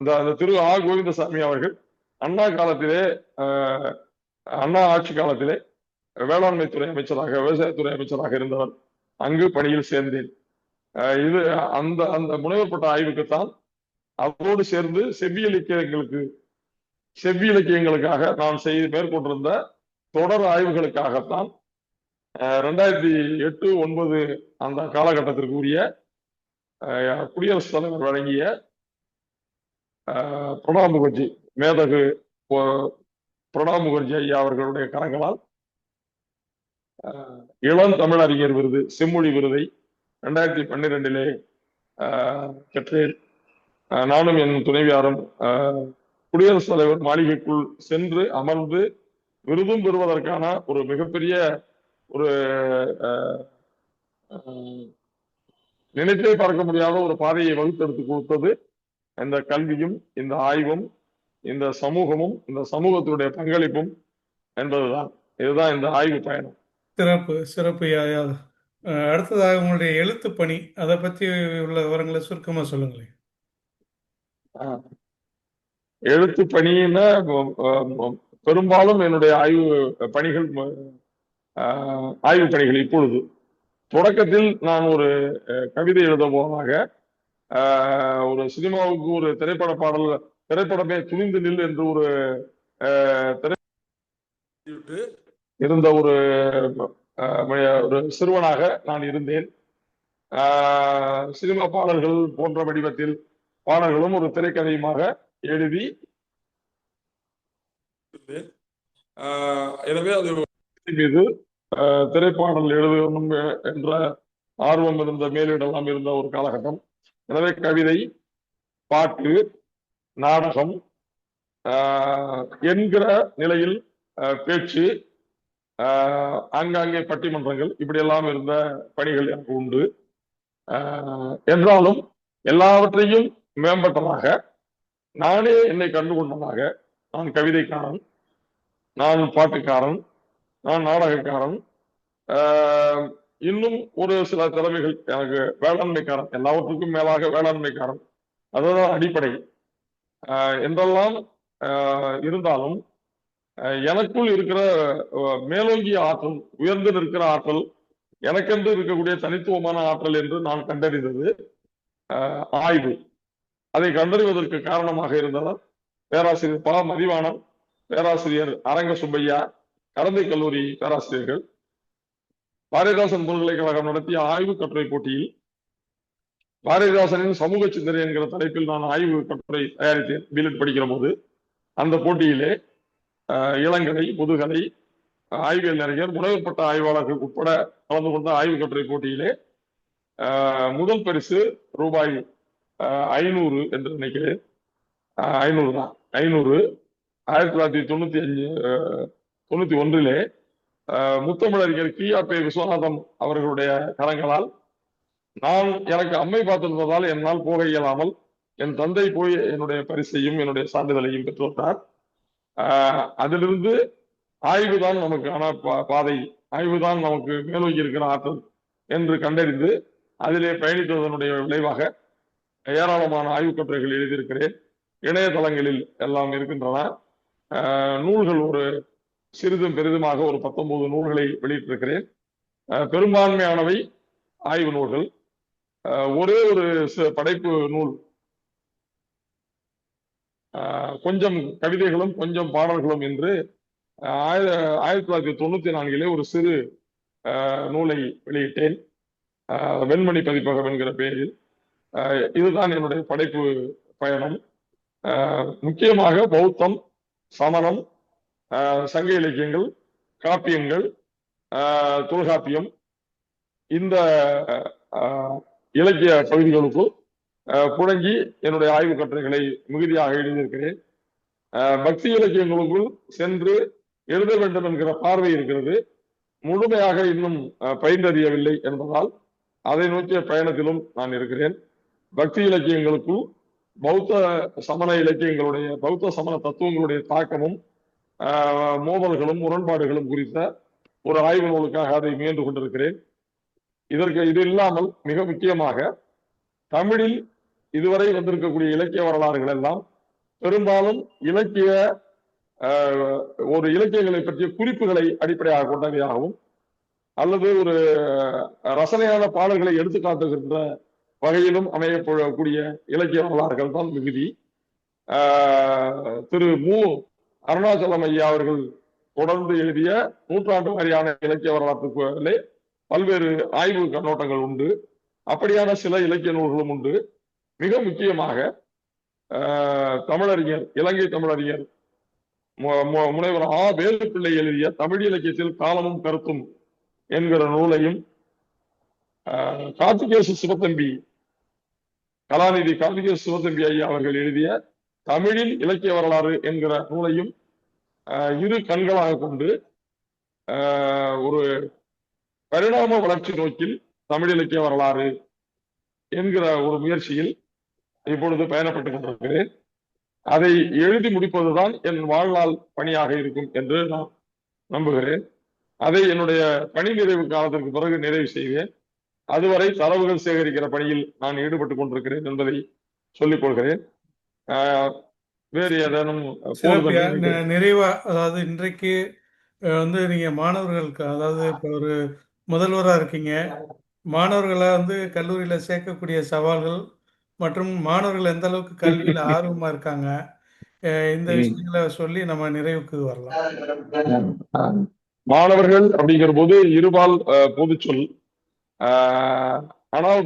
அந்த திரு கோவிந்தசாமி அவர்கள் அண்ணா காலத்திலே, அண்ணா ஆட்சி காலத்திலே வேளாண்மை துறை அமைச்சராக, விவசாயத்துறை அமைச்சராக இருந்தவர். அங்கு பணியில் சேர்ந்தேன். இது அந்த அந்த முனைவர் பட்ட ஆய்வுக்குத்தான், அதோடு சேர்ந்து செவ்வியலியங்களுக்காக நான் மேற்கொண்டிருந்த தொடர் ஆய்வுகளுக்காகத்தான் 2008, 2009 அந்த காலகட்டத்திற்கு உரிய குடியரசுத் தலைவர் வழங்கிய பிரணாப் முகர்ஜி, மேதகு பிரணாப் முகர்ஜி ஐயா அவர்களுடைய கரங்களால் இளம் தமிழறிஞர் விருது, செம்மொழி விருதை 2012 பெற்றேன். நானும் என் துணைவியாரும் குடியரசுத் தலைவர் மாளிகைக்குள் சென்று அமர்ந்து விருதும் பெறுவதற்கான ஒரு மிகப்பெரிய ஒரு நினைத்தே பார்க்க முடியாத ஒரு பாதையை வகுத்தெடுத்து கொடுத்தது இந்த கல்வியும், இந்த ஆய்வும், இந்த சமூகமும், இந்த சமூகத்துடைய பங்களிப்பும் என்பதுதான். இதுதான் இந்த ஆய்வு பயணம். சிறப்பு சிறப்பு. அடுத்ததாக உங்களுடைய எழுத்து பணி, அதை பற்றி உள்ள விவரங்களை சுருக்கமா சொல்லுங்களேன். எழுத்து பணின்னா பெரும்பாலும் என்னுடைய ஆய்வு பணிகள் இப்பொழுது தொடக்கத்தில் நான் ஒரு கவிதை எழுத போவதாக ஒரு சினிமாவுக்கு ஒரு திரைப்படமே துணிந்து நில் என்று ஒரு இருந்த ஒரு சிறுவனாக நான் இருந்தேன். சினிமா பாடல்கள் போன்ற வடிவத்தில் பாடல்களும் ஒரு திரைக்கதையுமாக எழுதி, எனவே அது மீது திரைப்பாடல் எழுதணும் என்ற ஆர்வம் இருந்த, மேலிடலாம் இருந்த ஒரு காலகட்டம். எனவே கவிதை, பாட்டு, நாடகம் என்கிற நிலையில் பேச்சு, ஆங்காங்கே பட்டிமன்றங்கள், இப்படியெல்லாம் இருந்த பணிகள் எனக்கு உண்டு. என்றாலும் எல்லாவற்றையும் மேம்பட்டதாக நானே என்னை கண்டுகொண்டதாக, நான் கவிதைக்காரன், நான் பாட்டுக்காரன், நான் நாடகக்காரன், இன்னும் ஒரு சில திறமைகள் எனக்கு, வேளாண்மைக்காரன், எல்லாவற்றுக்கும் மேலாக வேளாண்மைக்காரன், அதுதான் அடிப்படை என்றெல்லாம் இருந்தாலும் எனக்குள் இருக்கிற மேலோங்கிய ஆற்றல், உயர்ந்து நிற்கிற ஆற்றல், எனக்கென்று இருக்கக்கூடிய தனித்துவமான ஆற்றல் என்று நான் கண்டறிந்தது ஆய்வு. அதை கண்டறிவதற்கு காரணமாக இருந்தவர் பேராசிரியர் ப. மதிவாணன், பேராசிரியர் அரங்க சுப்பையா, கரந்தை கல்லூரி பேராசிரியர்கள். பாரதிதாசன் பல்கலைக்கழகம் நடத்திய ஆய்வு கட்டுரை போட்டியில் பாரதிதாசனின் சமூக சிந்தனை என்கிற தலைப்பில் நான் ஆய்வு கட்டுரை தயாரித்தேன் பிஎட் படிக்கிற போது. அந்த போட்டியிலே இளங்கலை, முதுகலை, ஆய்வியல் அறிஞர், முனைவர் பட்ட ஆய்வாளர்கள் உட்பட கலந்து கொண்ட ஆய்வு கட்டுரை போட்டியிலே முதல் பரிசு ரூபாய் 500 என்று நினைக்கிறேன். 500 தான். 500 1991 முத்தமிழறிஞர் கியாபே விஸ்வநாதம் அவர்களுடைய கரங்களால், எனக்கு அம்மை பார்த்திருந்ததால் என்னால் போக இயலாமல் என் தந்தை போய் என்னுடைய பரிசையும் என்னுடைய சான்றிதழையும் பெற்று வந்தார். அதிலிருந்து ஆய்வுதான் நமக்கான பாதை, ஆய்வுதான் நமக்கு மேலோங்கி இருக்கிற ஆற்றல் என்று கண்டறிந்து அதிலே பயணித்ததனுடைய விளைவாக ஏராளமான ஆய்வு கட்டுரைகள் எழுதியிருக்கிறேன். இணையதளங்களில் எல்லாம் இருக்கின்றன. நூல்கள் ஒரு சிறிதும் பெரிதுமாக ஒரு 19 நூல்களை வெளியிட்டிருக்கிறேன். பெரும்பான்மையானவை ஆய்வு நூல்கள். ஒரே ஒரு படைப்பு நூல், கொஞ்சம் கவிதைகளும் கொஞ்சம் பாடல்களும் என்று 1994 ஒரு சிறு நூலை வெளியிட்டேன், வெண்மணி பதிப்பகம் என்கிற பெயரில். இதுதான் என்னுடைய படைப்பு பயணம். முக்கியமாக பௌத்தம், சமணம், சங்க இலக்கியங்கள், காப்பியங்கள், தொல்காப்பியம், இந்த இலக்கிய பகுதிகளுக்குள் புழங்கி என்னுடைய ஆய்வு கட்டுரைகளை மிகுதியாக எழுதியிருக்கிறேன். பக்தி இலக்கியங்களுக்குள் சென்று எழுத வேண்டும் என்கிற பார்வை இருக்கிறது. முழுமையாக இன்னும் பயின்றறியவில்லை என்பதால் அதை நோக்கிய பயணத்திலும் நான் இருக்கிறேன். பக்தி இலக்கியங்களுக்குள் பௌத்த சமண இலக்கியங்களுடைய, பௌத்த சமண தத்துவங்களுடைய தாக்கமும் மோதல்களும் முரண்பாடுகளும் குறித்த ஒரு ஆய்வு நூலுக்காக அதை முயன்று கொண்டிருக்கிறேன். இது இல்லாமல் மிக முக்கியமாக தமிழில் இதுவரை வந்திருக்கக்கூடிய இலக்கிய வரலாறுகள் எல்லாம் பெரும்பாலும் இலக்கியங்களை பற்றிய குறிப்புகளை அடிப்படையாக கொண்டவையாகவும், அல்லது ஒரு ரசனையான பாடல்களை எடுத்துக்காட்டுகின்ற வகையிலும் அமையக்கூடிய இலக்கிய வரலாறுகள் தான் மிகுதி. திரு மு அருணாச்சலம் ஐயா அவர்கள் தொடர்ந்து எழுதிய நூற்றாண்டு வாரியான இலக்கிய வரலாற்றுகளே பல்வேறு ஆய்வு கண்ணோட்டங்கள் உண்டு. அப்படியான சில இலக்கிய நூல்களும் உண்டு. மிக முக்கியமாக தமிழறிஞர், இலங்கை தமிழறிஞர் முனைவர் ஆ வேலுப்பிள்ளை எழுதிய தமிழ் இலக்கியத்தில் காலமும் கருத்தும் என்கிற நூலையும், கார்த்திகேசு சிவத்தம்பி, கலாநிதி கார்த்திகேசு சிவத்தம்பி ஐயா அவர்கள் எழுதிய தமிழின் இலக்கிய வரலாறு என்கிற நூலையும் இரு கண்களாக கொண்டு ஒரு பரிணாம வளர்ச்சி நோக்கில் தமிழ் இலக்கிய வரலாறு என்கிற ஒரு முயற்சியில் இப்பொழுது பயணப்பட்டுக் கொண்டிருக்கிறேன். அதை எழுதி முடிப்பதுதான் என் வாழ்நாள் பணியாக இருக்கும் என்று நான் நம்புகிறேன். அதை என்னுடைய பணி நிறைவு காலத்திற்கு பிறகு நிறைவு செய்வேன். அதுவரை தரவுகள் சேகரிக்கிற பணியில் நான் ஈடுபட்டுக் கொண்டிருக்கிறேன் என்பதை சொல்லிக் கொள்கிறேன். வேறு ஏதேனும் நிறைவா, அதாவது இன்றைக்கு வந்து நீங்க மாணவர்களுக்கு, அதாவது இப்ப ஒரு முதல்வரா இருக்கீங்க, மாணவர்களை வந்து கல்லூரியில சேர்க்கக்கூடிய சவால்கள் மற்றும் மாணவர்கள் எந்த அளவுக்கு கல்வியில ஆர்வமா இருக்காங்க, இந்த விஷயங்களை சொல்லி நம்ம நிறைவுக்கு வரலாம். மாணவர்கள் அப்படிங்கிற போது இருபால் பொது சொல். ஆனால்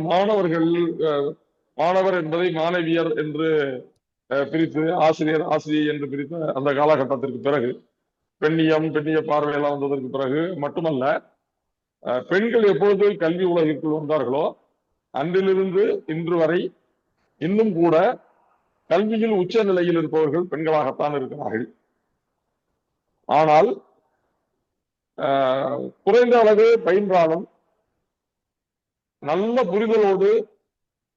மாணவர் என்பதை மாணவியர் என்று பிரித்து, ஆசிரியர் ஆசிரியை என்று பிரித்த அந்த காலகட்டத்திற்கு பிறகு, பெண்ணிய பார்வையெல்லாம் வந்ததற்கு பிறகு மட்டுமல்ல, பெண்கள் எப்பொழுது கல்வி உலகிற்குள் வந்தார்களோ அன்றிலிருந்து இன்று வரை இன்னும் கூட கல்வியில் உச்ச நிலையில் இருப்பவர்கள் பெண்களாகத்தான் இருக்கிறார்கள். ஆனால் குறைந்த அளவு பயின்றாலும் நல்ல புரிதலோடு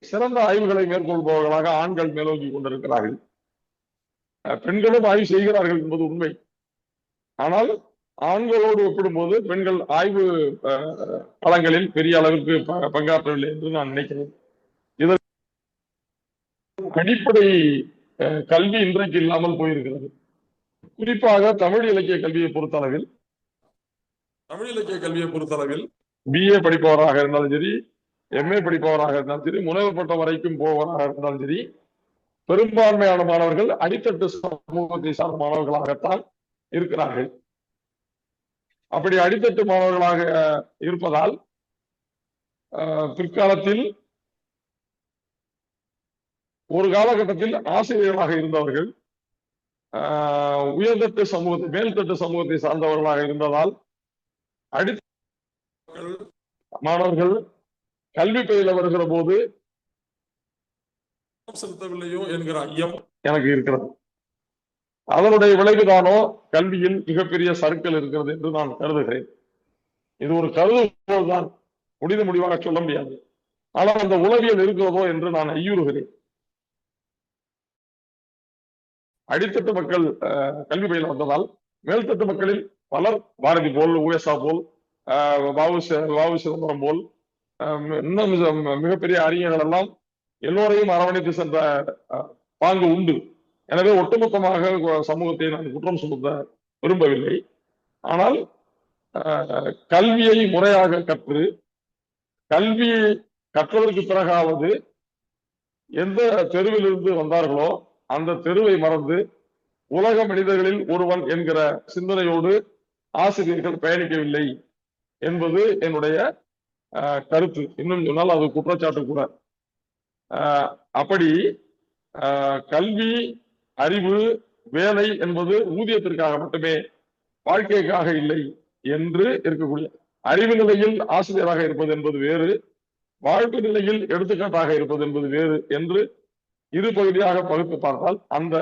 சிறந்த ஆய்வுகளை மேற்கொள்பவர்களாக ஆண்கள் மேலோங்கி கொண்டிருக்கிறார்கள். பெண்களும் ஆய்வு செய்கிறார்கள் என்பது உண்மை. ஆனால் ஆண்களோடு ஒப்பிடும்போது பெண்கள் ஆய்வு களங்களில் பெரிய அளவிற்கு பங்காற்றவில்லை என்று நான் நினைக்கிறேன். இதற்கு அடிப்படை கல்வி இன்றைக்கு இல்லாமல் போயிருக்கிறது. குறிப்பாக தமிழ் இலக்கிய கல்வியை பொறுத்தளவில் பிஏ படிப்பவராக இருந்தாலும் சரி, எம்ஏ படிப்பவராக இருந்தாலும் சரி, முனைவர் பட்டம் வரைக்கும் போவராக இருந்தாலும் சரி, பெரும்பான்மையான மாணவர்கள் அடித்தட்டு சமூகத்தை சார்ந்த மாணவர்களாகத்தான் இருக்கிறார்கள். அப்படி அடித்தட்டு மாணவர்களாக இருப்பதால் பிற்காலத்தில் ஒரு காலகட்டத்தில் ஆசிரியர்களாக இருந்தவர்கள் உயர்தட்டு சமூகத்தை, மேல்தட்டு சமூகத்தை சார்ந்தவர்களாக இருந்ததால் அடித்த மாணவர்கள் கல்வி பயில வருகிற போது செலுத்தவில்லையோ என்கிற ஐயம் எனக்கு இருக்கிறது. அதனுடைய விளைவுதானோ கல்வியில் மிகப்பெரிய சறுக்கல் இருக்கிறது என்று நான் கருதுகிறேன். இது ஒரு கருதுகோள் தான், முடிவாக சொல்ல முடியாது. ஆனால் அந்த உளவியல் இருக்கிறதோ என்று நான் ஐயுறுகிறேன். அடித்தட்டு மக்கள் கல்வி பயில வந்ததால் மேல்தட்டு மக்களில் பலர் பாரதி போல், ஊஎஸ்ஆ போல், வாவு சிதம்பரம் போல், இன்னும் மிகப்பெரிய அறிஞர்கள் எல்லாம் எல்லோரையும் அரவணைத்து சென்ற பாங்கு உண்டு. எனவே ஒட்டுமொத்தமாக சமூகத்தை நான் குற்றம் சுமத்த விரும்பவில்லை. ஆனால் கல்வியை முறையாக கற்று, கல்வியை கற்றதற்கு பிறகாவது எந்த தெருவிலிருந்து வந்தார்களோ அந்த தெருவை மறந்து உலக மனிதர்களில் ஒருவன் என்கிற சிந்தனையோடு ஆசிரியர்கள் பயணிக்கவில்லை என்பது என்னுடைய கருத்து. இன்னும் சொன்னால் அது குற்றச்சாட்டு கூட. அப்படி கல்வி, அறிவு, வேலை என்பது ஊதியத்திற்காக மட்டுமே, வாழ்க்கைக்காக இல்லை என்று இருக்கக்கூடிய, அறிவு நிலையில் ஆசிரியராக இருப்பது என்பது வேறு, வாழ்க்கை நிலையில் எடுத்துக்காட்டாக இருப்பது என்பது வேறு என்று இரு பகுதியாக பகுத்து பார்த்தால் அந்த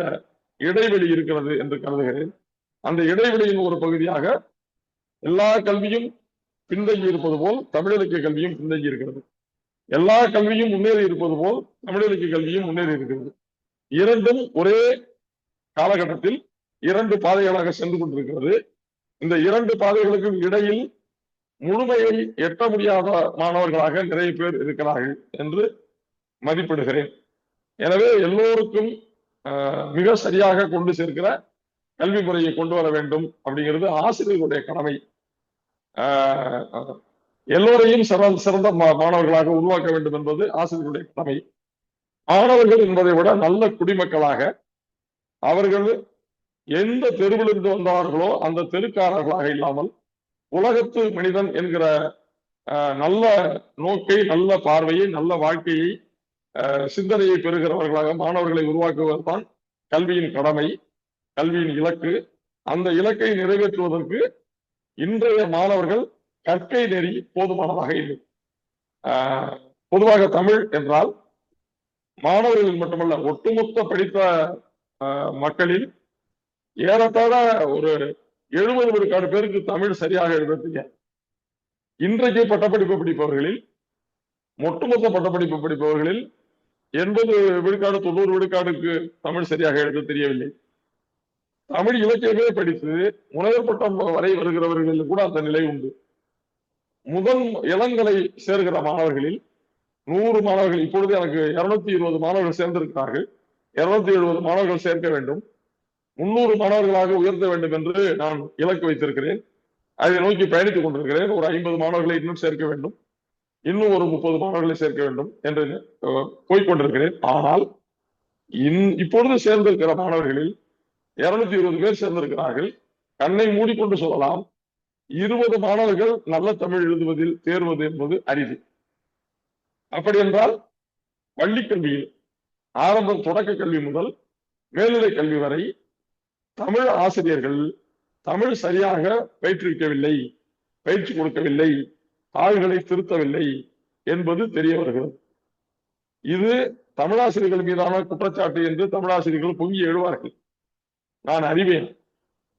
இடைவெளி இருக்கிறது என்று கருதுகிறேன். அந்த இடைவெளியின் ஒரு பகுதியாக எல்லா கல்வியும் பின்தங்கி இருப்பது போல் தமிழ் இலக்கிய கல்வியும் பின்தங்கி இருக்கிறது. எல்லா கல்வியும் முன்னேறி இருப்பது போல் தமிழ் இலக்கிய கல்வியும் முன்னேறி இருக்கிறது. இரண்டும் ஒரே காலகட்டத்தில் இரண்டு பாதைகளாக சென்று கொண்டிருக்கிறது. இந்த இரண்டு பாதைகளுக்கும் இடையில் முழுமையை எட்ட முடியாத மாணவர்களாக நிறைய பேர் இருக்கிறார்கள் என்று மதிப்பிடுகிறேன். எனவே எல்லோருக்கும் மிக சரியாக கொண்டு சேர்க்கிற கல்வி முறையை கொண்டு வர வேண்டும் அப்படிங்கிறது ஆசிரியர்களுடைய கடமை. எல்லோரையும் சிறந்த மாணவர்களாக உருவாக்க வேண்டும் என்பது ஆசிரியர்களுடைய கடமை. மாணவர்கள் என்பதை விட நல்ல குடிமக்களாக அவர்கள் எந்த தெருவிலிருந்து வந்தார்களோ அந்த தெருக்காரர்களாக இல்லாமல் உலகத்து மனிதன் என்கிற நல்ல நோக்கை, நல்ல பார்வையை, நல்ல வாழ்க்கையை, சிந்தனையை பெறுகிறவர்களாக மாணவர்களை உருவாக்குவதுதான் கல்வியின் கடமை, கல்வியின் இலக்கு. அந்த இலக்கை நிறைவேற்றுவதற்கு இன்றைய மாணவர்கள் கற்கை நெறி போதுமானதாக இல்லை. பொதுவாக தமிழ் என்றால் மாணவர்கள் மட்டுமல்ல, ஒட்டுமொத்த படித்த மக்களில் ஏறத்தாழ ஒரு 70 விழுக்காடு பேருக்கு தமிழ் சரியாக எழுத தெரியாது. இன்றைக்கு பட்டப்படிப்பு படிப்பவர்களில், ஒட்டுமொத்த பட்டப்படிப்பு படிப்பவர்களில் 80 விழுக்காடு 90 விழுக்காடுக்கு தமிழ் சரியாக எழுத தெரியவில்லை. தமிழ் இலக்கியமே படித்து முனைவர் பட்டம் வரை வருகிறவர்களில் கூட அந்த நிலை உண்டு. முதல் இளங்கலை சேர்கிற மாணவர்களில் 100 மாணவர்கள், இப்பொழுது எனக்கு 220 மாணவர்கள் சேர்ந்திருக்கிறார்கள். 270 மாணவர்கள் சேர்க்க வேண்டும். 300 மாணவர்களாக உயர்த்த வேண்டும் என்று நான் இலக்கு வைத்திருக்கிறேன். அதை நோக்கி பயணித்துக் கொண்டிருக்கிறேன். ஒரு 50 மாணவர்களை இன்னும் சேர்க்க வேண்டும், இன்னும் ஒரு 30 மாணவர்களை சேர்க்க வேண்டும் என்று போய்கொண்டிருக்கிறேன். ஆனால் இப்பொழுது சேர்ந்திருக்கிற மாணவர்களில் 220 பேர் சேர்ந்திருக்கிறார்கள். கண்ணை மூடிக்கொண்டு சொல்லலாம், 20 மாணவர்கள் நல்ல தமிழ் எழுதுவதில் தேர்வது என்பது அரிது. அப்படி என்றால் பள்ளிக்கல்வியில் ஆரம்ப தொடக்க கல்வி முதல் மேல்நிலை கல்வி வரை தமிழ் ஆசிரியர்கள் தமிழ் சரியாக பயிற்றுவிக்கவில்லை, பயிற்சி கொடுக்கவில்லை, தாள்களை திருத்தவில்லை என்பது தெரிய வருகிறது. இது தமிழாசிரியர்கள் மீதான குற்றச்சாட்டு என்று தமிழாசிரியர்கள் பொங்கி எழுவார்கள். நான் அறிவேன்,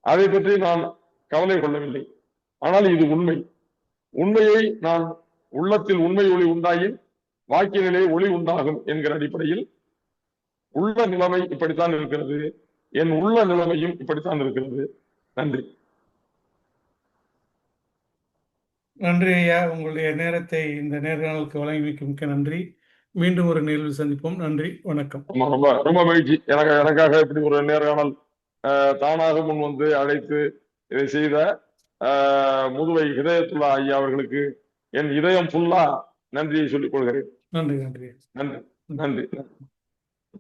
அதை பற்றி நான் கவலை கொள்ளவில்லை. ஆனால் இது உண்மை. உண்மையை நான் உள்ளத்தில் உண்மை ஒளி உண்டாயின் வாக்கினிலே ஒளி உண்டாகும் என்கிற அடிப்படையில் உள்ள நிலைமை இப்படித்தான் இருக்கிறது. என் உள்ள நிலைமையும் இப்படித்தான் இருக்கிறது. நன்றி. நன்றி ஐயா, உங்களுடைய நேரத்தை இந்த நேர்காணலுக்கு வழங்கியமைக்கு மிக்க நன்றி. மீண்டும் ஒரு நேரில் சந்திப்போம். நன்றி, வணக்கம். ரொம்ப ரொம்ப மகிழ்ச்சி. எனக்காக இப்படி ஒரு நேர்காணல் தானாக முன் வந்து அழைத்து இதை செய்த முதுவை ஹிதயத்துல்லா ஐயா அவர்களுக்கு என் இதயம் ஃபுல்லா நன்றியை சொல்லிக் கொள்கிறேன். நன்றி. நன்றி. நன்றி. நன்றி.